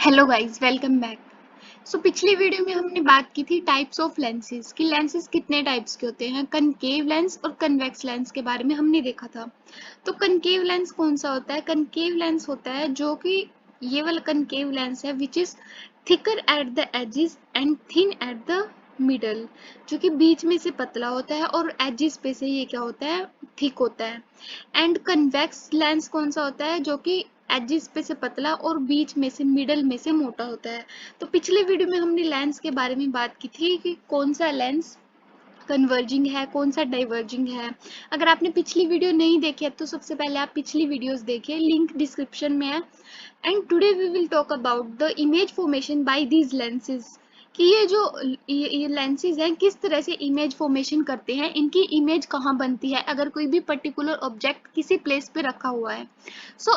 Hello guys, welcome back. पिछली video में हमने बात की थी टाइप्स ऑफ लेंसेज कि लेंसेज कितने टाइप्स के होते हैं। कनकेव लेंस और कन्वेक्स लेंस के बारे में हमने देखा था। तो कनकेव लेंस कौन सा होता है? कनकेव लेंस होता है जो कि ये वाला कनकेव लेंस है which is thicker at the edges and thin at the middle, जो कि बीच में से पतला होता है और एजेस पे से ये क्या होता है, थिक होता है। एंड कन्वेक्स लेंस कौन सा होता है? जो कि एजेस पे से पतला और बीच में से मिडल में से मोटा होता है। तो पिछले वीडियो में हमने लेंस के बारे में बात की थी कि कौन सा लेंस कन्वर्जिंग है, कौन सा डाइवर्जिंग है। अगर आपने पिछली वीडियो नहीं देखी है तो सबसे पहले आप पिछली वीडियोस देखिए, लिंक डिस्क्रिप्शन में है। And today we will talk about the image formation by these lenses कि ये जो ये लेंसेज हैं किस तरह से इमेज फॉर्मेशन करते हैं, इनकी इमेज कहाँ बनती है अगर कोई भी पर्टिकुलर ऑब्जेक्ट किसी प्लेस पे रखा हुआ है।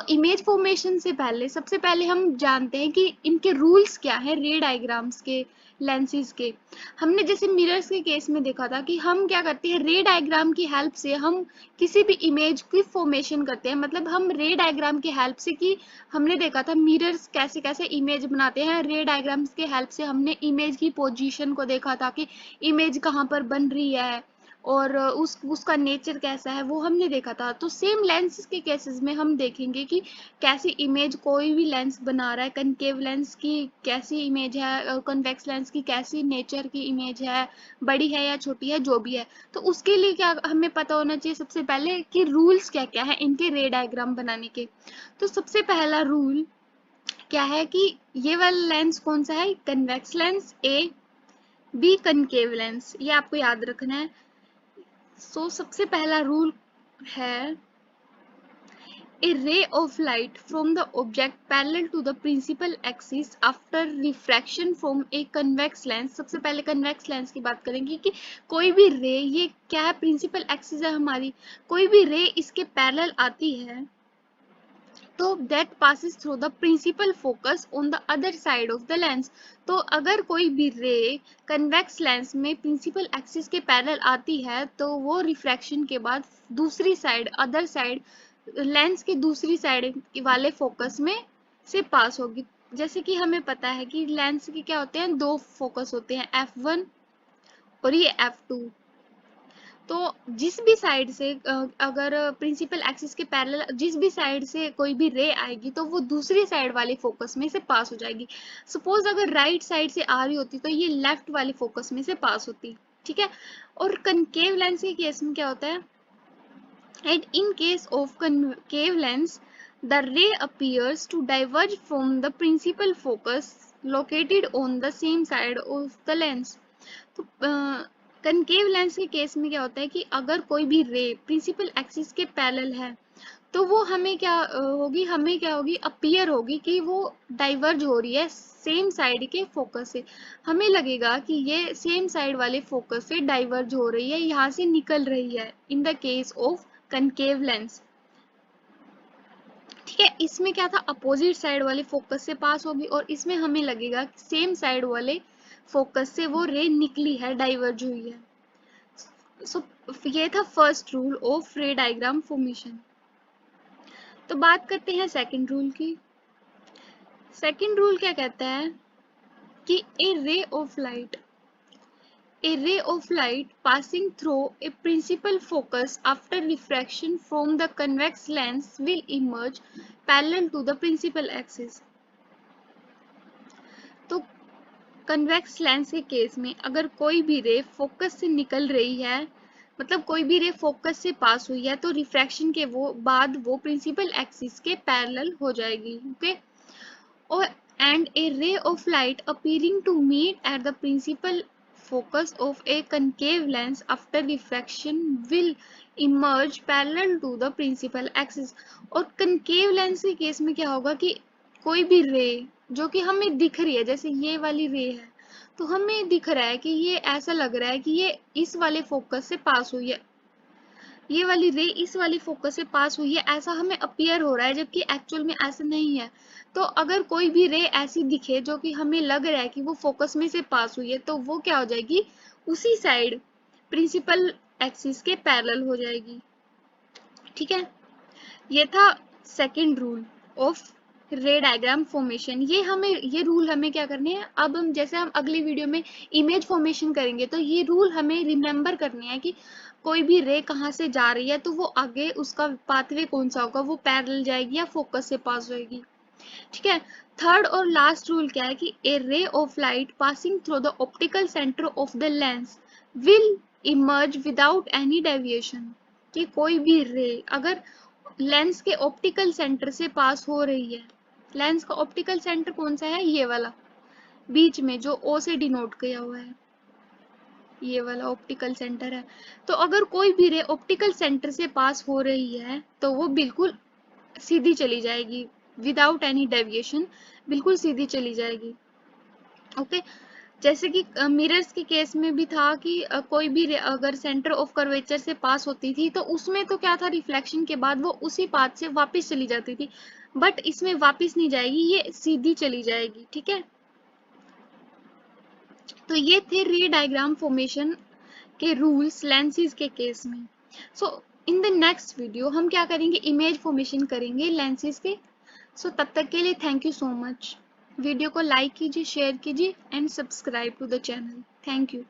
इमेज फॉर्मेशन से पहले सबसे पहले हम जानते हैं कि इनके रूल्स क्या है रे डायग्राम्स के, लेंसेज के। हमने जैसे मिरर्स के केस में देखा था कि हम क्या करते हैं, रे डायग्राम की हेल्प से हम किसी भी इमेज की फॉर्मेशन करते हैं। मतलब हम रे डायग्राम की हेल्प से, कि हमने देखा था मिरर्स कैसे कैसे इमेज बनाते हैं, रे डायग्राम्स के हेल्प से हमने इमेज की पोजीशन को देखा था कि इमेज कहाँ पर बन रही है और उसका नेचर कैसा है वो हमने देखा था। तो सेम लेंस के केसेस में हम देखेंगे कि कैसी इमेज कोई भी लेंस बना रहा है। कनकेव लेंस की कैसी इमेज है, कन्वेक्स लेंस की कैसी नेचर की इमेज है, बड़ी है या छोटी है, जो भी है। तो उसके लिए क्या हमें पता होना चाहिए सबसे पहले कि रूल्स क्या क्या है इनके रे डायग्राम बनाने के। तो सबसे पहला रूल क्या है कि ये वाला लेंस कौन सा है, कन्वेक्स लेंस ए, बी कनकेव लेंस, ये आपको याद रखना है। सबसे पहला रूल है a ray of light from the object parallel to the principal axis after refraction from a convex lens। सबसे पहले convex lens की बात करेंगे कि कोई भी रे, ये क्या है, प्रिंसिपल एक्सिस है हमारी, कोई भी रे इसके पैरेलल आती है तो that passes through the principal focus on the other side of the lens। तो अगर कोई भी रे कन्वेक्स लेंस में प्रिंसिपल एक्सिस के पैरेलल आती है तो वो रिफ्रैक्शन के बाद दूसरी साइड, अदर साइड, लेंस की दूसरी साइड वाले फोकस में से पास होगी। जैसे कि हमें पता है कि लेंस के क्या होते हैं, दो फोकस होते हैं, F1 और ये F2। तो जिस भी साइड से अगर प्रिंसिपल एक्सिस के पैरेलल जिस भी साइड से कोई भी रे आएगी तो वो दूसरी साइड वाले फोकस में से पास हो जाएगी। सपोज अगर राइट साइड से आ रही होती तो ये लेफ्ट वाले फोकस में से पास होती, ठीक है। और कनकेव लेंस के केस में क्या होता है, and in case of concave lens the ray appears to diverge from the principal focus located on the same side of the lens। तो कनकेव लेंस के केस में क्या होता है कि अगर कोई भी रे प्रिंसिपल एक्सिस के पैरेलल है तो वो हमें क्या होगी, अपीयर होगी कि वो डाइवर्ज हो रही है सेम साइड के फोकस से। हमें लगेगा कि ये सेम साइड वाले फोकस से डाइवर्ज हो रही है, यहाँ से निकल रही है in the case of concave lens, ठीक है। इसमें क्या था, अपोजिट साइड वाले फोकस से पास होगी और इसमें हमें लगेगा कि सेम साइड वाले फोकस से वो रे निकली है, डाइवर्ज हुई है। ये था फर्स्ट रूल ऑफ रे डायग्राम फॉर्मेशन। तो बात करते हैं सेकंड रूल की। सेकंड रूल क्या कहता है कि a ray of light passing through a principal focus after refraction from the convex lens will emerge parallel to the principal axis। तो कन्वेक्स लेंस के केस में अगर कोई भी रे फोकस से निकल रही है, मतलब कोई भी रे फोकस से पास हुई है तो रिफ्रैक्शन के बाद वो प्रिंसिपल एक्सिस के पैरेलल हो जाएगी, ओके। और and a ray of light appearing to meet at the principal focus of a concave lens after refraction will emerge parallel to the principal axis। और concave lens के case में क्या होगा कि कोई भी रे जो कि हमें दिख रही है, जैसे ये वाली रे है तो हमें दिख रहा है कि ये ऐसा लग रहा है कि ये इस वाले फोकस से पास हुई है, ये वाली रे इस वाली फोकस से पास हुई है, ऐसा हमें अपीयर हो रहा है, जबकि एक्चुअल में ऐसा नहीं है। तो अगर कोई भी रे ऐसी दिखे जो कि हमें लग रहा है कि वो फोकस में से पास हुई है तो वो क्या हो जाएगी, उसी साइड प्रिंसिपल एक्सिस के पैरेलल हो जाएगी, ठीक है। ये था सेकंड रूल ऑफ रे डायग्राम फॉर्मेशन, ये रूल हमें क्या करने हैं, अब हम जैसे हम अगली वीडियो में इमेज फॉर्मेशन करेंगे तो ये रूल हमें रिमेम्बर करने हैं कि कोई भी रे कहाँ से जा रही है तो वो आगे उसका पाथवे कौन सा होगा, वो पैरेलल जाएगी या फोकस से पास होएगी। ठीक है। थर्ड और लास्ट रूल क्या है कि a ray of light passing through the optical centre of the lens will emerge without any deviation, कि कोई भी रे अगर लेंस के ऑप्टिकल सेंटर से पास हो रही है, लेंस का ऑप्टिकल सेंटर कौन सा है, ये वाला बीच में जो ओ से डिनोट किया हुआ है, ये वाला ऑप्टिकल सेंटर है। तो अगर कोई भी रे ऑप्टिकल सेंटर से पास हो रही है तो वो बिल्कुल सीधी चली जाएगी, विदाउट एनी डेविएशन, बिल्कुल सीधी चली जाएगी। ओके। जैसे कि मिरर्स के केस में भी था कि कोई भी रे अगर सेंटर ऑफ कर्वेचर से पास होती थी तो उसमें तो क्या था, रिफ्लेक्शन के बाद वो उसी पाथ से वापस चली जाती थी, बट इसमें वापस नहीं जाएगी, ये सीधी चली जाएगी। ठीक है। तो ये थे रे डायग्राम फॉर्मेशन के रूल्स लेंसेज के केस में। सो इन द नेक्स्ट वीडियो हम क्या करेंगे, इमेज फॉर्मेशन करेंगे लेंसेज के। सो तब तक के लिए thank you so much. Video को लाइक कीजिए, शेयर कीजिए and subscribe to the channel. Thank you.